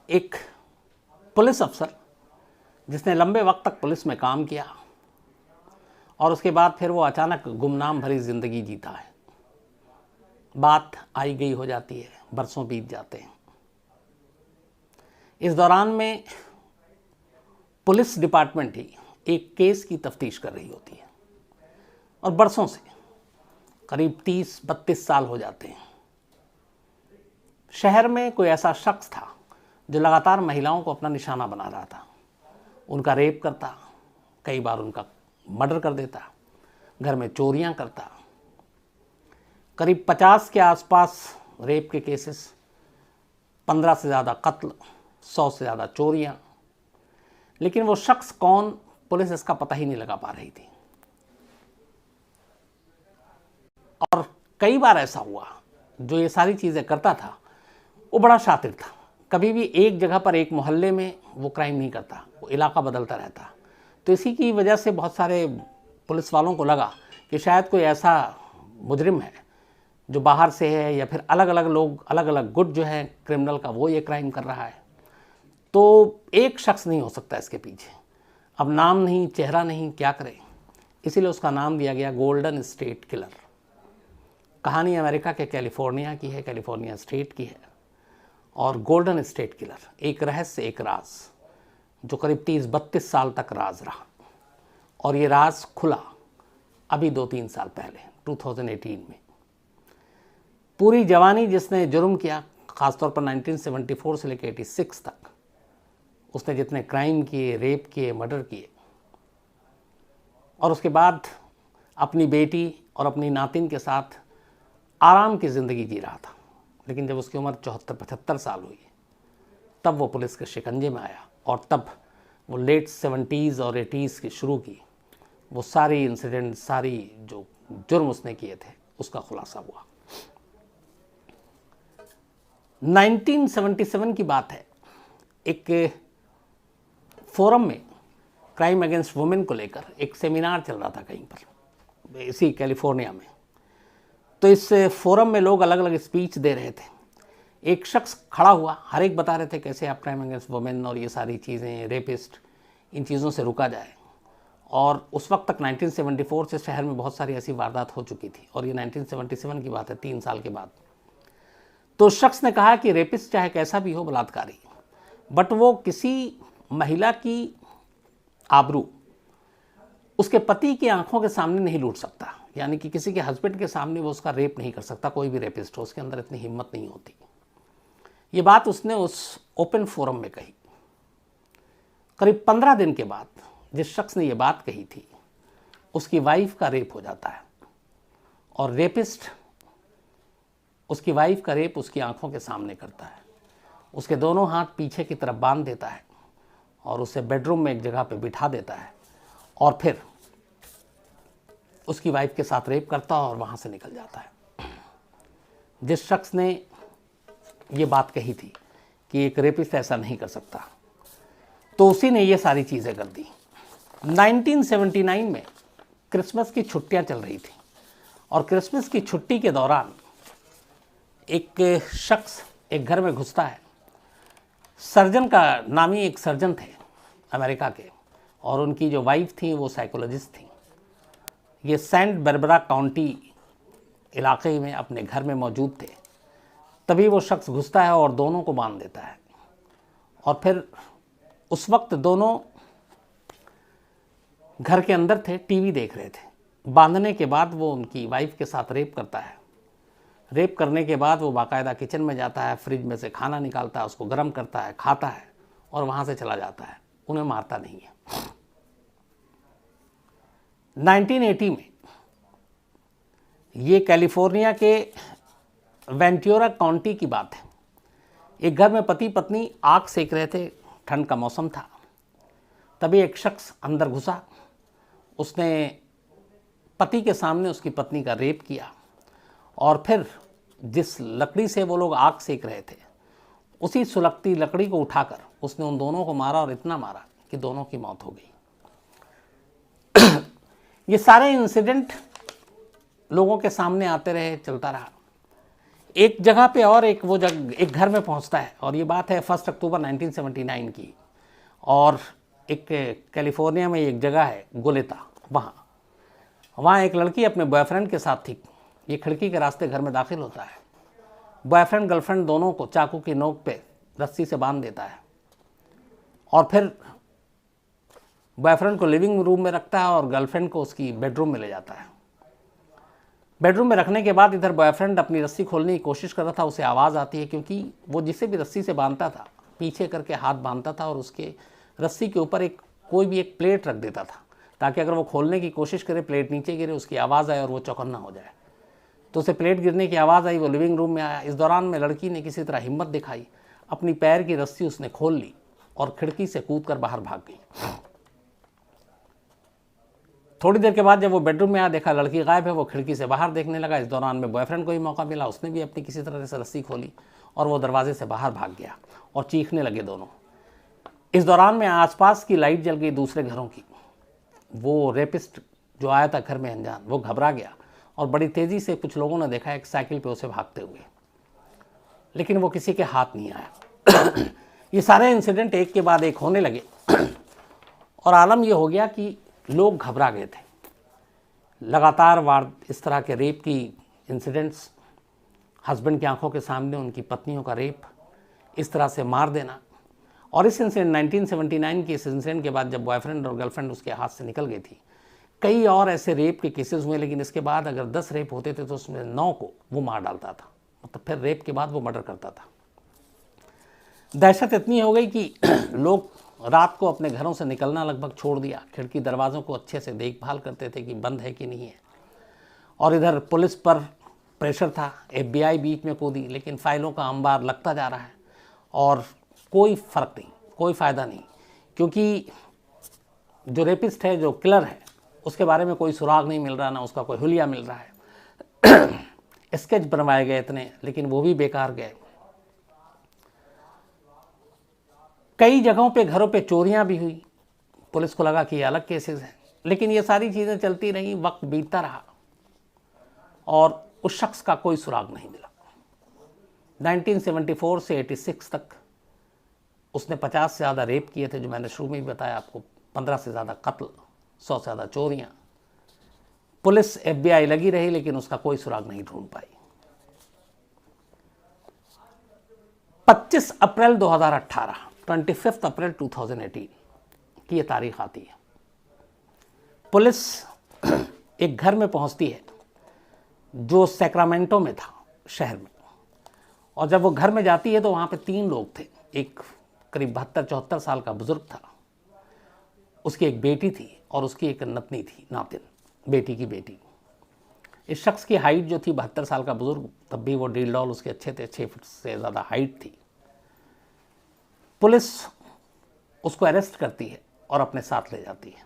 एक पुलिस अफसर जिसने लंबे वक्त तक पुलिस में काम किया और उसके बाद फिर वो अचानक गुमनाम भरी ज़िंदगी जीता है। बात आई गई हो जाती है, बरसों बीत जाते हैं। इस दौरान में पुलिस डिपार्टमेंट ही एक केस की तफ्तीश कर रही होती है और बरसों से करीब 30-32 साल हो जाते हैं। शहर में कोई ऐसा शख्स था जो लगातार महिलाओं को अपना निशाना बना रहा था। उनका रेप करता, कई बार उनका मर्डर कर देता, घर में चोरियां करता। करीब 50 के आसपास रेप के केसेस, 15 से ज़्यादा कत्ल, 100 से ज़्यादा चोरियां। लेकिन वो शख्स कौन, पुलिस इसका पता ही नहीं लगा पा रही थी। और कई बार ऐसा हुआ, जो ये सारी चीज़ें करता था वो बड़ा शातिर था। कभी भी एक जगह पर, एक मोहल्ले में वो क्राइम नहीं करता, वो इलाका बदलता रहता। तो इसी की वजह से बहुत सारे पुलिस वालों को लगा कि शायद कोई ऐसा मुजरिम है जो बाहर से है, या फिर अलग अलग लोग, अलग अलग गुट जो है क्रिमिनल का, वो ये क्राइम कर रहा है। तो एक शख्स नहीं हो सकता इसके पीछे। अब नाम नहीं, चेहरा नहीं, क्या करे, इसीलिए उसका नाम दिया गया गोल्डन स्टेट किलर। कहानी अमेरिका के कैलिफोर्निया की है, कैलिफोर्निया स्टेट की है। और गोल्डन स्टेट किलर एक रहस्य, एक राज, जो करीब 30-32 साल तक राज रहा। और ये राज खुला अभी 2-3 साल पहले, 2018 में। पूरी जवानी जिसने जुर्म किया, ख़ासतौर पर 1974 से लेकर 86 तक, उसने जितने क्राइम किए, रेप किए, मर्डर किए, और उसके बाद अपनी बेटी और अपनी नातिन के साथ आराम की ज़िंदगी जी रहा था। लेकिन जब उसकी उम्र 74-75 साल हुई, तब वो पुलिस के शिकंजे में आया। और तब वो लेट 70s और 80s की शुरू की वो सारी इंसिडेंट, सारी जो जुर्म उसने किए थे, उसका खुलासा हुआ। 1977 की बात है। एक फोरम में क्राइम अगेंस्ट वुमेन को लेकर एक सेमिनार चल रहा था कहीं पर, इसी कैलिफोर्निया में। तो इस फोरम में लोग अलग अलग स्पीच दे रहे थे। एक शख्स खड़ा हुआ, हर एक बता रहे थे कैसे आप क्राइम अगेंस्ट वुमेन और ये सारी चीज़ें, रेपिस्ट, इन चीज़ों से रुका जाए। और उस वक्त तक 1974 से शहर में बहुत सारी ऐसी वारदात हो चुकी थी, और ये 1977 की बात है, 3 साल के बाद। तो उस शख्स ने कहा कि रेपिस्ट चाहे कैसा भी हो, बलात्कारी, बट वो किसी महिला की आबरू उसके पति की आंखों के सामने नहीं लूट सकता। यानी कि किसी के हस्बैंड के सामने वो उसका रेप नहीं कर सकता, कोई भी रेपिस्ट हो, उसके अंदर इतनी हिम्मत नहीं होती। ये बात उसने उस ओपन फोरम में कही। करीब 15 दिन के बाद जिस शख्स ने ये बात कही थी, उसकी वाइफ का रेप हो जाता है। और रेपिस्ट उसकी वाइफ का रेप उसकी आंखों के सामने करता है, उसके दोनों हाथ पीछे की तरफ बांध देता है और उसे बेडरूम में एक जगह पे बिठा देता है, और फिर उसकी वाइफ के साथ रेप करता है और वहाँ से निकल जाता है। जिस शख्स ने ये बात कही थी कि एक रेपिस्ट ऐसा नहीं कर सकता, तो उसी ने ये सारी चीज़ें कर दी। 1979 में क्रिसमस की छुट्टियां चल रही थी, और क्रिसमस की छुट्टी के दौरान एक शख्स एक घर में घुसता है। सर्जन का नामी एक सर्जन थे अमेरिका के, और उनकी जो वाइफ थी वो साइकोलॉजिस्ट थी। ये सेंट बारबरा काउंटी इलाके में अपने घर में मौजूद थे। तभी वो शख्स घुसता है और दोनों को बांध देता है। और फिर उस वक्त दोनों घर के अंदर थे, टीवी देख रहे थे। बांधने के बाद वो उनकी वाइफ के साथ रेप करता है। रेप करने के बाद वो बाकायदा किचन में जाता है, फ्रिज में से खाना निकालता है, उसको गर्म करता है, खाता है और वहाँ से चला जाता है। उन्हें मारता नहीं है। 1980 में ये कैलिफोर्निया के वेंटूरा काउंटी की बात है। एक घर में पति पत्नी आग सेक रहे थे, ठंड का मौसम था। तभी एक शख्स अंदर घुसा, उसने पति के सामने उसकी पत्नी का रेप किया, और फिर जिस लकड़ी से वो लोग आग सेक रहे थे, उसी सुलगती लकड़ी को उठाकर उसने उन दोनों को मारा, और इतना मारा कि दोनों की मौत हो गई। ये सारे इंसिडेंट लोगों के सामने आते रहे, चलता रहा। एक जगह पे और एक एक घर में पहुंचता है, और ये बात है 1 अक्टूबर 1979 की। और एक कैलिफोर्निया में एक जगह है गोलेता, वहाँ एक लड़की अपने बॉयफ्रेंड के साथ थी। ये खिड़की के रास्ते घर में दाखिल होता है। बॉयफ्रेंड गर्लफ्रेंड दोनों को चाकू की नोक पे रस्सी से बांध देता है, और फिर बॉयफ्रेंड को लिविंग रूम में रखता है और गर्लफ्रेंड को उसकी बेडरूम में ले जाता है। बेडरूम में रखने के बाद इधर बॉयफ्रेंड अपनी रस्सी खोलने की कोशिश कर रहा था। उसे आवाज़ आती है, क्योंकि वो जिसे भी रस्सी से बांधता था पीछे करके हाथ बांधता था और उसके रस्सी के ऊपर कोई भी एक प्लेट रख देता था, ताकि अगर वो खोलने की कोशिश करे, प्लेट नीचे गिरे, उसकी आवाज़ आए और वो चौकन्ना हो जाए। तो उसे प्लेट गिरने की आवाज़ आई, वो लिविंग रूम में आया। इस दौरान में लड़की ने किसी तरह हिम्मत दिखाई, अपनी पैर की रस्सी उसने खोल ली और खिड़की से कूदकर बाहर भाग गई। थोड़ी देर के बाद जब वो बेडरूम में आया, देखा लड़की गायब है। वो खिड़की से बाहर देखने लगा। इस दौरान में बॉयफ्रेंड को भी मौका मिला, उसने भी अपनी किसी तरह से रस्सी खोली और वो दरवाजे से बाहर भाग गया और चीखने लगे दोनों। इस दौरान में आसपास की लाइट जल गई दूसरे घरों की। वो रेपिस्ट जो आया था घर में अनजान, वो घबरा गया और बड़ी तेज़ी से कुछ लोगों ने देखा एक साइकिल पे उसे भागते हुए, लेकिन वो किसी के हाथ नहीं आया। ये सारे इंसिडेंट एक के बाद एक होने लगे और आलम ये हो गया कि लोग घबरा गए थे। लगातार इस तरह के रेप की इंसिडेंट्स, हस्बैंड की आंखों के सामने उनकी पत्नियों का रेप, इस तरह से मार देना। और इस इंसिडेंट 1979 के इस इंसिडेंट के बाद जब बॉयफ्रेंड और गर्लफ्रेंड उसके हाथ से निकल गई थी, कई और ऐसे रेप के केसेस हुए। लेकिन इसके बाद अगर 10 रेप होते थे तो उसमें 9 को वो मार डालता था, मतलब फिर रेप के बाद वो मर्डर करता था। दहशत इतनी हो गई कि लोग रात को अपने घरों से निकलना लगभग छोड़ दिया। खिड़की दरवाज़ों को अच्छे से देखभाल करते थे कि बंद है कि नहीं है। और इधर पुलिस पर प्रेशर था, FBI बीच में कूदी, लेकिन फाइलों का अंबार लगता जा रहा है और कोई फ़र्क नहीं, कोई फ़ायदा नहीं, क्योंकि जो रेपिस्ट है, जो किलर है, उसके बारे में कोई सुराग नहीं मिल रहा, ना उसका कोई हुलिया मिल रहा है। स्केच बनवाए गए इतने, लेकिन वो भी बेकार गए। कई जगहों पे घरों पे चोरियां भी हुई। पुलिस को लगा कि ये अलग केसेस हैं, लेकिन ये सारी चीज़ें चलती रहीं। वक्त बीतता रहा और उस शख्स का कोई सुराग नहीं मिला। 1974 से 86 तक उसने 50 से ज़्यादा रेप किए थे, जो मैंने शुरू में भी बताया आपको। 15 से ज़्यादा कत्ल, 100 से ज़्यादा चोरियां। पुलिस FBI लगी रही, लेकिन उसका कोई सुराग नहीं ढूंढ पाई। 25 अप्रैल 2018, 25 अप्रैल 2018 की ये तारीख आती है। पुलिस एक घर में पहुंचती है जो सैक्रामेंटो में था, शहर में। और जब वो घर में जाती है तो वहाँ पे 3 लोग थे। एक करीब 72-74 साल का बुजुर्ग था, उसकी एक बेटी थी और उसकी एक नतनी थी, नातिन, बेटी की बेटी। इस शख्स की हाइट जो थी, 72 साल का बुजुर्ग, तब भी वो डील डॉल उसके अच्छे थे, 6 फुट से ज़्यादा हाइट थी। पुलिस उसको अरेस्ट करती है और अपने साथ ले जाती है।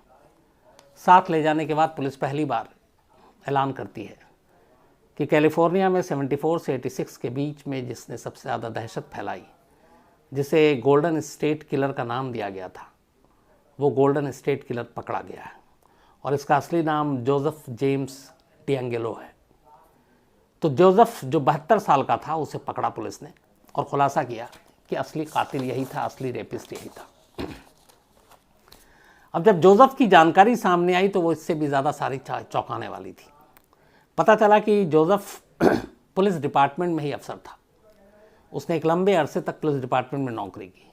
साथ ले जाने के बाद पुलिस पहली बार ऐलान करती है कि कैलिफोर्निया में 74 से 86 के बीच में जिसने सबसे ज़्यादा दहशत फैलाई, जिसे गोल्डन स्टेट किलर का नाम दिया गया था, वो गोल्डन स्टेट किलर पकड़ा गया है। और इसका असली नाम जोसेफ जेम्स डिएंगेलो है। तो जोसेफ जो 72 साल का था, उसे पकड़ा पुलिस ने और खुलासा किया कि असली कातिल यही था, असली रेपिस्ट यही था। अब जब जोसेफ की जानकारी सामने आई तो वो इससे भी ज़्यादा सारी चौंकाने वाली थी। पता चला कि जोसेफ पुलिस डिपार्टमेंट में ही अफसर था। उसने एक लंबे अरसे तक पुलिस डिपार्टमेंट में नौकरी की।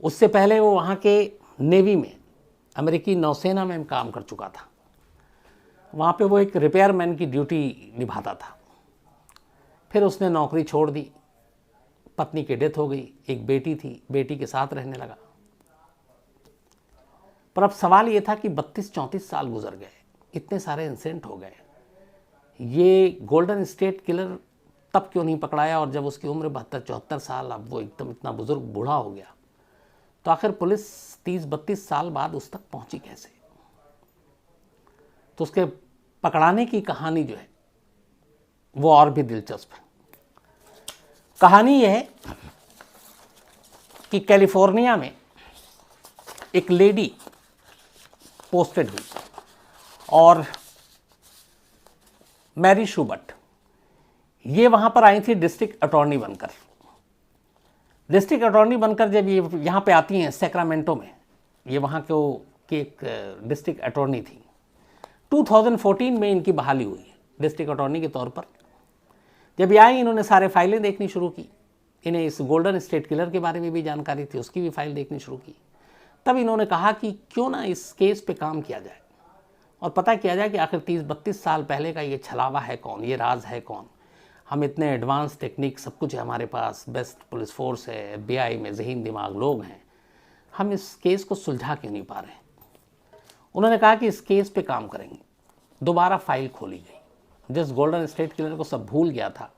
उससे पहले वो वहाँ के नेवी में, अमेरिकी नौसेना में काम कर चुका था। वहाँ पे वो एक रिपेयरमैन की ड्यूटी निभाता था। फिर उसने नौकरी छोड़ दी, पत्नी की डेथ हो गई, एक बेटी थी, बेटी के साथ रहने लगा। पर अब सवाल ये था कि 32-34 साल गुजर गए, इतने सारे इंसिडेंट हो गए, ये गोल्डन स्टेट किलर तब क्यों नहीं पकड़ाया? और जब उसकी उम्र 72-74 साल, अब वो एकदम इतना बुजुर्ग बूढ़ा हो गया, तो आखिर पुलिस 30-32 साल बाद उस तक पहुंची कैसे? तो उसके पकड़ाने की कहानी जो है वो और भी दिलचस्प है। कहानी यह है कि कैलिफोर्निया में एक लेडी पोस्टेड हुई, और मैरी शूबर्ट, ये वहाँ पर आई थी डिस्ट्रिक्ट अटॉर्नी बनकर। डिस्ट्रिक्ट अटॉर्नी बनकर जब ये यहाँ पे आती हैं सैक्रामेंटो में, ये वहाँ की एक डिस्ट्रिक्ट अटॉर्नी थी। 2014 में इनकी बहाली हुई डिस्ट्रिक्ट अटॉर्नी के तौर पर। जब ये आई, इन्होंने सारे फाइलें देखनी शुरू की। इन्हें इस गोल्डन स्टेट किलर के बारे में भी जानकारी थी, उसकी भी फाइल देखनी शुरू की। तब इन्होंने कहा कि क्यों ना इस केस पे काम किया जाए और पता किया जाए कि आखिर 30-32 साल पहले का ये छलावा है कौन, ये राज है कौन। हम इतने एडवांस टेक्निक सब कुछ है हमारे पास, बेस्ट पुलिस फोर्स है, FBI में ज़हीन दिमाग लोग हैं, हम इस केस को सुलझा क्यों नहीं पा रहे। उन्होंने कहा कि इस केस पे काम करेंगे। दोबारा फाइल खोली गई। जिस गोल्डन स्टेट किलर को सब भूल गया था,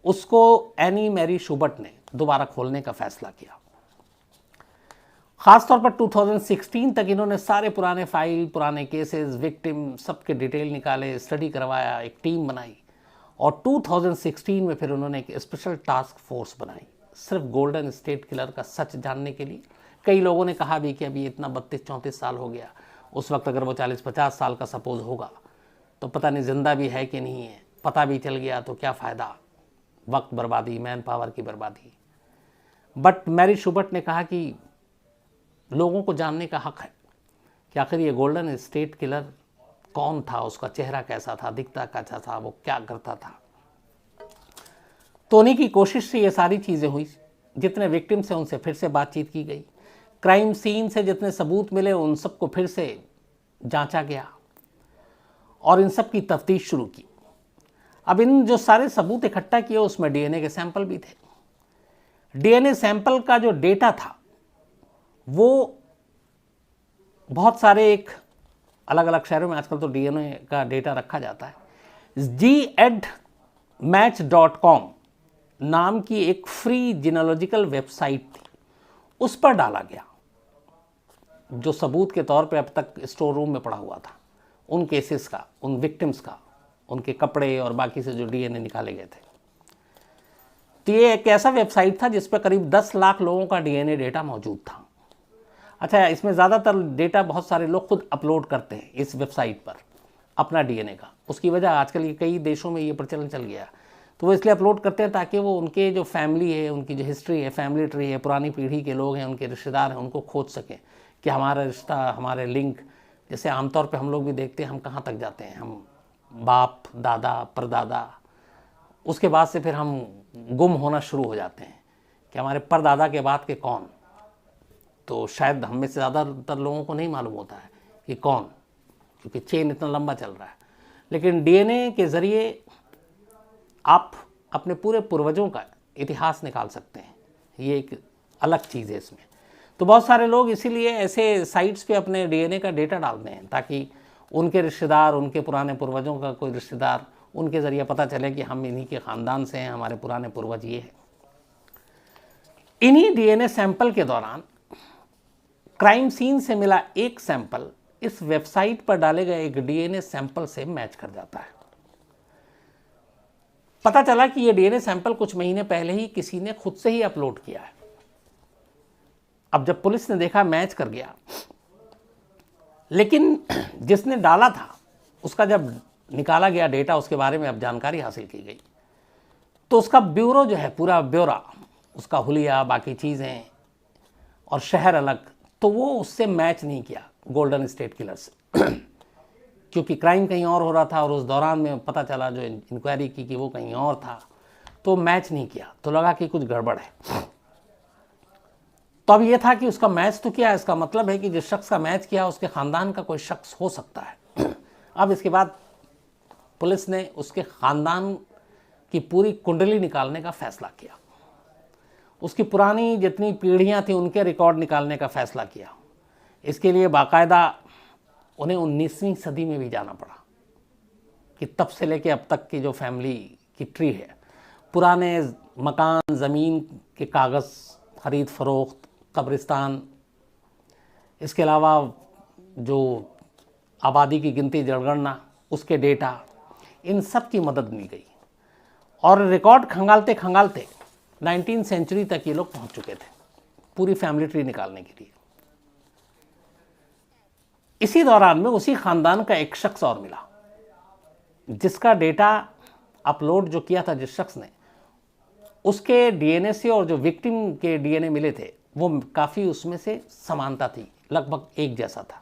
उसको एनी मैरी शुबर्ट ने दोबारा खोलने का फैसला किया। ख़ासतौर पर 2016 तक इन्होंने सारे पुराने फाइल, पुराने केसेस, विक्टिम सबके डिटेल निकाले, स्टडी करवाया, एक टीम बनाई और 2016 में फिर उन्होंने एक स्पेशल टास्क फोर्स बनाई सिर्फ गोल्डन स्टेट किलर का सच जानने के लिए। कई लोगों ने कहा भी कि अभी इतना 32-34 साल हो गया, उस वक्त अगर वो 40-50 साल का सपोज होगा तो पता नहीं जिंदा भी है कि नहीं है, पता भी चल गया तो क्या फ़ायदा, वक्त बर्बादी, मैन पावर की बर्बादी। बट मैरी शुबर्ट ने कहा कि लोगों को जानने का हक है कि आखिर ये गोल्डन स्टेट किलर कौन था, उसका चेहरा कैसा था, दिखता कैसा था, वो क्या करता था। तो उन्हीं की कोशिश से ये सारी चीज़ें हुई। जितने विक्टिम से उनसे फिर से बातचीत की गई, क्राइम सीन से जितने सबूत मिले उन सबको फिर से जांचा गया और इन सब की तफ्तीश शुरू की। अब इन जो सारे सबूत इकट्ठा किए उसमें DNA के सैंपल भी थे। DNA सैंपल का जो डेटा था वो बहुत सारे एक अलग अलग शहरों में आजकल तो DNA का डेटा रखा जाता है। gedmatch.com नाम की एक फ्री जीनोलॉजिकल वेबसाइट थी, उस पर डाला गया जो सबूत के तौर पे अब तक स्टोर रूम में पड़ा हुआ था, उन केसेस का, उन विक्टिम्स का, उनके कपड़े और बाकी से जो DNA निकाले गए थे। तो ये एक ऐसा वेबसाइट था जिस पर करीब 10 लाख लोगों का DNA डेटा मौजूद था। अच्छा, इसमें ज़्यादातर डेटा बहुत सारे लोग खुद अपलोड करते हैं इस वेबसाइट पर अपना DNA का। उसकी वजह आजकल ये कई देशों में ये प्रचलन चल गया, तो वो इसलिए अपलोड करते हैं ताकि वो उनके जो फैमिली है, उनकी जो हिस्ट्री है, फैमिली ट्री है, पुरानी पीढ़ी के लोग हैं, उनके रिश्तेदार हैं, उनको खोज सकें कि हमारा रिश्ता, हमारे लिंक, जैसे आमतौर पे हम लोग भी देखते हैं हम कहाँ तक जाते हैं, हम बाप, दादा, परदादा, उसके बाद से फिर हम गुम होना शुरू हो जाते हैं कि हमारे परदादा के बाद के कौन। तो शायद हम में से ज़्यादातर लोगों को नहीं मालूम होता है कि कौन, क्योंकि चेन इतना लंबा चल रहा है। लेकिन DNA के ज़रिए आप अपने पूरे पूर्वजों का इतिहास निकाल सकते हैं, ये एक अलग चीज़ है इसमें। तो बहुत सारे लोग इसीलिए ऐसे साइट्स पे अपने DNA का डेटा डालते हैं ताकि उनके रिश्तेदार, उनके पुराने पूर्वजों का कोई रिश्तेदार, उनके ज़रिए पता चले कि हम इन्हीं के ख़ानदान से हैं, हमारे पुराने पूर्वज ये हैं। इन्हीं DNA सैंपल के दौरान क्राइम सीन से मिला एक सैंपल इस वेबसाइट पर डाले गए एक DNA सैंपल से मैच कर जाता है। पता चला कि ये DNA सैंपल कुछ महीने पहले ही किसी ने खुद से ही अपलोड किया है। अब जब पुलिस ने देखा मैच कर गया, लेकिन जिसने डाला था उसका जब निकाला गया डेटा, उसके बारे में अब जानकारी हासिल की गई, तो उसका ब्यूरो जो है, पूरा ब्यौरा, उसका हुलिया, बाकी चीज़ें और शहर अलग, तो वो उससे मैच नहीं किया गोल्डन स्टेट किलर से क्योंकि क्राइम कहीं और हो रहा था और उस दौरान में पता चला जो इंक्वायरी की कि वो कहीं और था, तो मैच नहीं किया। तो लगा कि कुछ गड़बड़ है। तो अब ये था कि उसका मैच तो किया, इसका मतलब है कि जिस शख्स का मैच किया उसके ख़ानदान का कोई शख्स हो सकता है। अब इसके बाद पुलिस ने उसके ख़ानदान की पूरी कुंडली निकालने का फ़ैसला किया, उसकी पुरानी जितनी पीढ़ियां थी उनके रिकॉर्ड निकालने का फ़ैसला किया। इसके लिए बाकायदा उन्हें 19वीं सदी में भी जाना पड़ा कि तब से लेके अब तक की जो फैमिली की ट्री है, पुराने मकान, ज़मीन के कागज़, ख़रीद फ़रोख्त, कब्रिस्तान, इसके अलावा जो आबादी की गिनती, जनगणना, उसके डेटा, इन सब की मदद मिल गई और रिकॉर्ड खंगालते खंगालते 19वीं सेंचुरी तक ये लोग पहुंच चुके थे पूरी फैमिली ट्री निकालने के लिए। इसी दौरान में उसी ख़ानदान का एक शख्स और मिला जिसका डेटा अपलोड जो किया था जिस शख्स ने, उसके डीएनए से और जो विक्टिम के डीएनए मिले थे वो काफ़ी उसमें से समानता थी, लगभग एक जैसा था।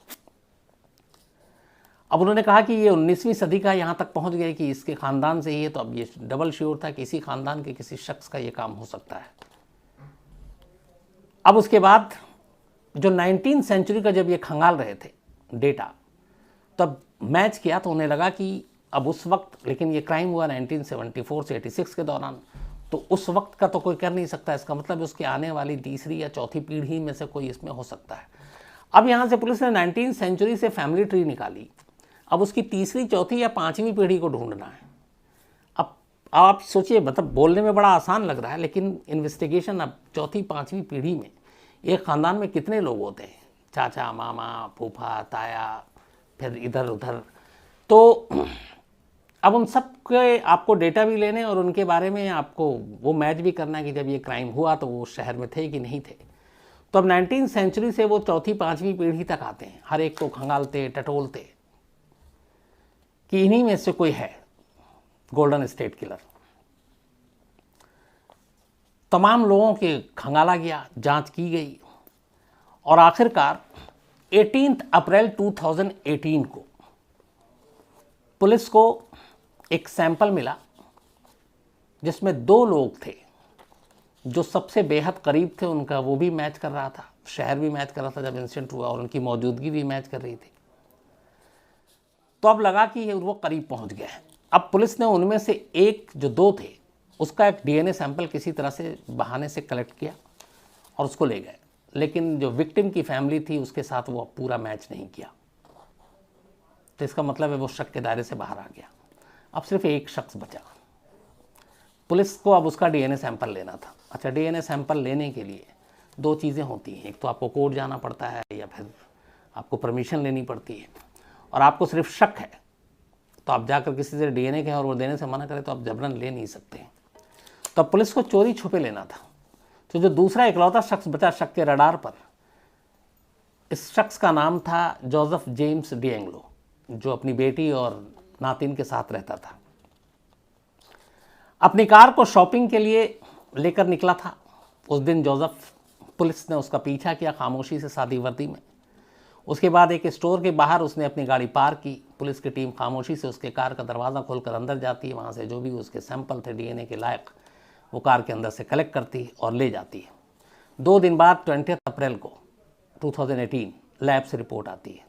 अब उन्होंने कहा कि ये 19वीं सदी का यहाँ तक पहुँच गए कि इसके ख़ानदान से ही है, तो अब ये डबल श्योर था कि इसी ख़ानदान के किसी शख्स का ये काम हो सकता है। अब उसके बाद जो 19th सेंचुरी का जब ये खंगाल रहे थे डेटा, तब मैच किया तो उन्हें लगा कि अब उस वक्त, लेकिन ये क्राइम हुआ 1974 से 86 के दौरान, तो उस वक्त का तो कोई कर नहीं सकता, इसका मतलब उसकी आने वाली तीसरी या चौथी पीढ़ी में से कोई इसमें हो सकता है। अब यहाँ से पुलिस ने 19th सेंचुरी से फैमिली ट्री निकाली, अब उसकी तीसरी चौथी या पाँचवीं पीढ़ी को ढूंढना है। अब आप सोचिए, मतलब बोलने में बड़ा आसान लग रहा है, लेकिन इन्वेस्टिगेशन, अब चौथी पाँचवीं पीढ़ी में एक ख़ानदान में कितने लोग होते हैं, चाचा, मामा, फूफा, ताया, फिर इधर उधर, तो अब उन सब के आपको डेटा भी लेने और उनके बारे में आपको वो मैच भी करना है कि जब ये क्राइम हुआ तो वो शहर में थे कि नहीं थे। तो अब 19th सेंचुरी से वो चौथी पाँचवीं पीढ़ी तक आते हैं, हर एक को खंगालते टटोलते कि इन्हीं में से कोई है गोल्डन स्टेट किलर। तमाम लोगों के खंगाला गया, जांच की गई और आखिरकार 18 अप्रैल 2018 को पुलिस को एक सैंपल मिला जिसमें 2 लोग थे जो सबसे बेहद करीब थे, उनका वो भी मैच कर रहा था, शहर भी मैच कर रहा था जब इंसिडेंट हुआ, और उनकी मौजूदगी भी मैच कर रही थी। तो अब लगा कि वो करीब पहुंच गए हैं। अब पुलिस ने उनमें से एक, जो 2 थे, उसका एक डीएनए सैंपल किसी तरह से बहाने से कलेक्ट किया और उसको ले गए, लेकिन जो विक्टिम की फैमिली थी उसके साथ वो पूरा मैच नहीं किया। तो इसका मतलब है वो शक के दायरे से बाहर आ गया। अब सिर्फ एक शख्स बचा। पुलिस को अब उसका डीएनए सैंपल लेना था। अच्छा, डीएनए सैंपल लेने के लिए 2 चीज़ें होती हैं, एक तो आपको कोर्ट जाना पड़ता है या फिर आपको परमिशन लेनी पड़ती है, और आपको सिर्फ शक है तो आप जाकर किसी से डीएनए कहें और वो देने से मना करे तो आप जबरन ले नहीं सकते। तो अब पुलिस को चोरी छुपे लेना था। तो जो दूसरा इकलौता शख्स बचा शक के रडार पर, इस शख्स का नाम था जोसेफ जेम्स डिएंगलो, जो अपनी बेटी और नातिन के साथ रहता था। अपनी कार को शॉपिंग के लिए लेकर निकला था उस दिन जोसेफ। पुलिस ने उसका पीछा किया खामोशी से, सादी वर्दी में। उसके बाद एक स्टोर के बाहर उसने अपनी गाड़ी पार्क की। पुलिस की टीम खामोशी से उसके कार का दरवाज़ा खोलकर अंदर जाती है, वहाँ से जो भी उसके सैंपल थे डीएनए के लायक वो कार के अंदर से कलेक्ट करती और ले जाती है। 2 दिन बाद 20 अप्रैल को 2018 लैब से रिपोर्ट आती है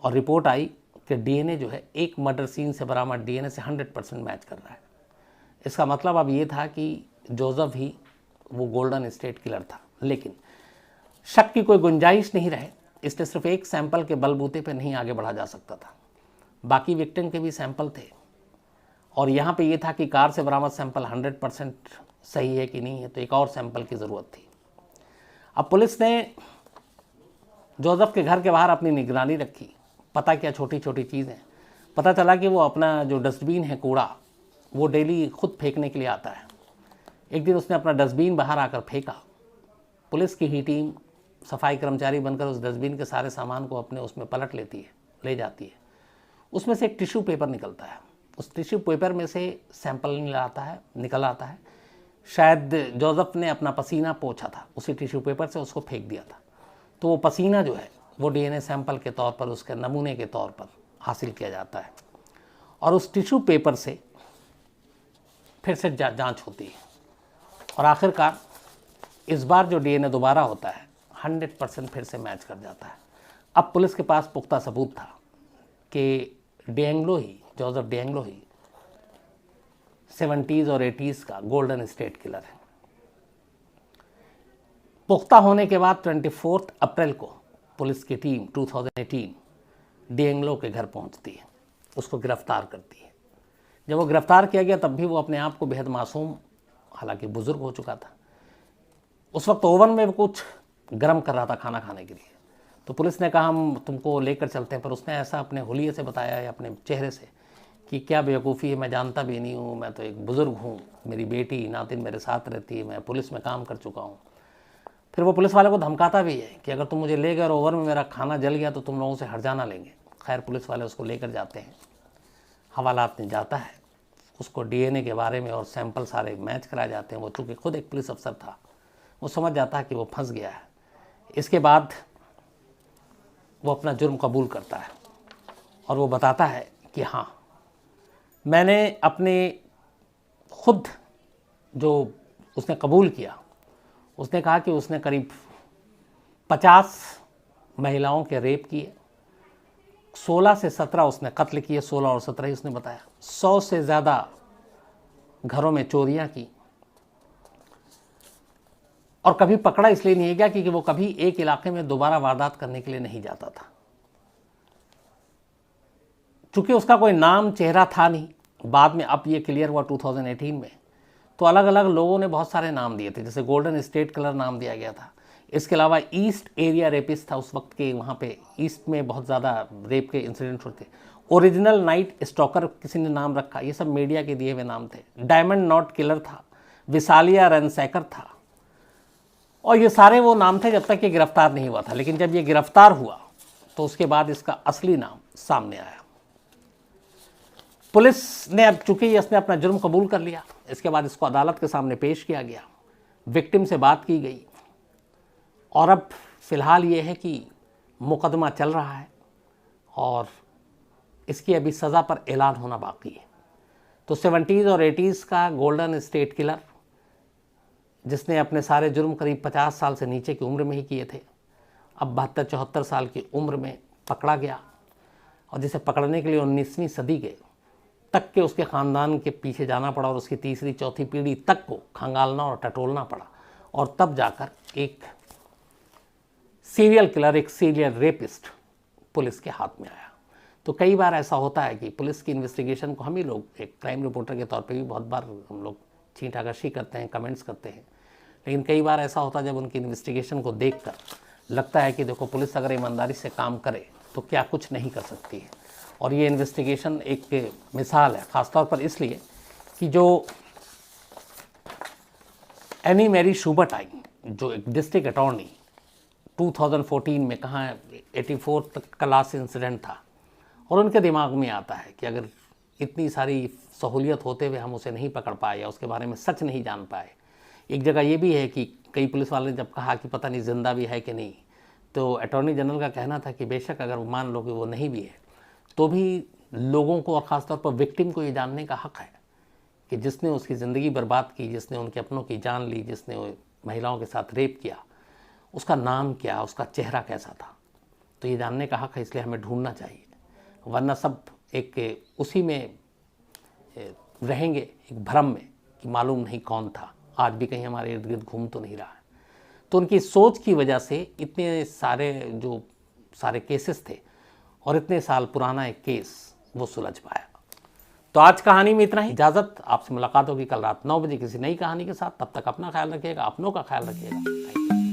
और रिपोर्ट आई कि डीएनए जो है एक मर्डर सीन से बरामद डीएनए से 100% मैच कर रहा है। इसका मतलब अब ये था कि जोसेफ ही वो गोल्डन स्टेट किलर था, लेकिन शक की कोई गुंजाइश नहीं रहे, इसलिए सिर्फ एक सैंपल के बलबूते पे नहीं आगे बढ़ा जा सकता था। बाकी विक्टिम के भी सैंपल थे और यहाँ पे ये था कि कार से बरामद सैंपल 100% सही है कि नहीं है, तो एक और सैंपल की ज़रूरत थी। अब पुलिस ने जोसेफ के घर के बाहर अपनी निगरानी रखी। पता क्या, छोटी छोटी चीज़ें। पता चला कि वो अपना जो डस्टबिन है कूड़ा, वो डेली खुद फेंकने के लिए आता है। एक दिन उसने अपना डस्टबिन बाहर आकर फेंका। पुलिस की ही टीम सफाई कर्मचारी बनकर उस डस्टबिन के सारे सामान को अपने उसमें पलट लेती है, ले जाती है। उसमें से एक टिश्यू पेपर निकलता है। उस टिश्यू पेपर में से सैंपल निकल आता है। शायद जोसेफ ने अपना पसीना पोंछा था, उसी टिश्यू पेपर से उसको फेंक दिया था। तो वो पसीना जो है वो डीएनए सैंपल के तौर पर, उसके नमूने के तौर पर हासिल किया जाता है और उस टिश्यू पेपर से फिर से जांच होती है और आखिरकार इस बार जो डीएनए दोबारा होता है 100% फिर से मैच कर जाता है। अब पुलिस के पास पुख्ता सबूत था कि जोसेफ डिएंगलो ही 70s और 80s का गोल्डन स्टेट किलर है। पुख्ता होने के बाद 24 अप्रैल को पुलिस की टीम 2018 डिएंगलो के घर पहुंचती है, उसको गिरफ्तार करती है। जब वो गिरफ्तार किया गया तब भी वो अपने आप को बेहद मासूम, हालांकि बुजुर्ग हो चुका था। उस वक्त ओवन में वो कुछ गर्म कर रहा था खाना खाने के लिए। तो पुलिस ने कहा हम तुमको लेकर चलते हैं, पर उसने ऐसा अपने हुलिये से बताया है, अपने चेहरे से, कि क्या बेवकूफ़ी है, मैं जानता भी नहीं हूँ, मैं तो एक बुज़ुर्ग हूँ, मेरी बेटी नातिन मेरे साथ रहती है, मैं पुलिस में काम कर चुका हूँ। फिर वो पुलिस वाले को धमकाता भी है कि अगर तुम मुझे ले गए और ओवन में मेरा खाना जल गया तो तुम लोगों से हर्जाना लेंगे। खैर पुलिस वाले उसको लेकर जाते हैं, हवालात में जाता है, उसको डीएनए के बारे में और सैंपल सारे मैच कराए जाते हैं। वो चूँकि खुद एक पुलिस अफसर था, वो समझ जाता है कि वो फंस गया है। इसके बाद वो अपना जुर्म कबूल करता है और वो बताता है कि हाँ, मैंने अपने खुद जो उसने कबूल किया, उसने कहा कि उसने करीब 50 महिलाओं के रेप किए, 16 से 17 उसने कत्ल किए, 16 और 17 ही उसने बताया। 100 से ज़्यादा घरों में चोरियां की, और कभी पकड़ा इसलिए नहीं गया क्योंकि वो कभी एक इलाके में दोबारा वारदात करने के लिए नहीं जाता था। चूंकि उसका कोई नाम चेहरा था नहीं, बाद में अब ये क्लियर हुआ 2018 में, तो अलग अलग लोगों ने बहुत सारे नाम दिए थे। जैसे गोल्डन स्टेट किलर नाम दिया गया था। इसके अलावा ईस्ट एरिया रेपिस्ट था उस वक्त के, वहाँ पे ईस्ट में बहुत ज़्यादा रेप के इंसिडेंट्स होते। ओरिजिनल नाइट स्टॉकर किसी ने नाम रखा, ये सब मीडिया के दिए हुए नाम थे। डायमंड नॉट किलर था, विसालिया रनसैकर था, और ये सारे वो नाम थे जब तक ये गिरफ्तार नहीं हुआ था। लेकिन जब ये गिरफ्तार हुआ तो उसके बाद इसका असली नाम सामने आया। पुलिस ने अब चूंकि इसने अपना जुर्म कबूल कर लिया, इसके बाद इसको अदालत के सामने पेश किया गया, विक्टिम से बात की गई, और अब फिलहाल ये है कि मुकदमा चल रहा है और इसकी अभी सज़ा पर ऐलान होना बाकी है। तो 70s और 80s का गोल्डन स्टेट किलर, जिसने अपने सारे जुर्म करीब 50 साल से नीचे की उम्र में ही किए थे, अब 72-74 साल की उम्र में पकड़ा गया, और जिसे पकड़ने के लिए 19वीं सदी के तक के उसके ख़ानदान के पीछे जाना पड़ा और उसकी तीसरी चौथी पीढ़ी तक को खंगालना और टटोलना पड़ा, और तब जाकर एक सीरियल किलर, एक सीरियल रेपिस्ट पुलिस के हाथ में आया। तो कई बार ऐसा होता है कि पुलिस की इन्वेस्टिगेशन को हम ही लोग एक क्राइम रिपोर्टर के तौर पे भी बहुत बार हम लोग छींटाकशी करते हैं, कमेंट्स करते हैं, लेकिन कई बार ऐसा होता है जब उनकी इन्वेस्टिगेशन को देखकर लगता है कि देखो, पुलिस अगर ईमानदारी से काम करे तो क्या कुछ नहीं कर सकती है। और ये इन्वेस्टिगेशन एक मिसाल है, ख़ासतौर पर इसलिए कि जो एनी मैरी शूबर्ट आई, जो एक डिस्ट्रिक्ट अटॉर्नी 2014 में, कहाँ 84 तक का लास्ट इंसिडेंट था, और उनके दिमाग में आता है कि अगर इतनी सारी सहूलियत होते हुए हम उसे नहीं पकड़ पाए या उसके बारे में सच नहीं जान पाए। एक जगह ये भी है कि कई पुलिस वाले ने जब कहा कि पता नहीं जिंदा भी है कि नहीं, तो अटॉर्नी जनरल का कहना था कि बेशक अगर मान लो कि वो नहीं भी है तो भी लोगों को और ख़ासतौर पर विक्टिम को ये जानने का हक़ है कि जिसने उसकी ज़िंदगी बर्बाद की, जिसने उनके अपनों की जान ली, जिसने महिलाओं के साथ रेप किया, उसका नाम क्या, उसका चेहरा कैसा था। तो ये जानने का हक़ है, इसलिए हमें ढूंढना चाहिए, वरना सब एक उसी में रहेंगे, एक भ्रम में कि मालूम नहीं कौन था, आज भी कहीं हमारे इर्द गिर्द घूम तो नहीं रहा है। तो उनकी सोच की वजह से इतने सारे जो सारे केसेस थे और इतने साल पुराना एक केस वो सुलझ पाया। तो आज कहानी में इतना ही। इजाज़त, आपसे मुलाकात होगी कल रात 9 बजे किसी नई कहानी के साथ। तब तक अपना ख्याल रखिएगा, अपनों का ख्याल रखिएगा।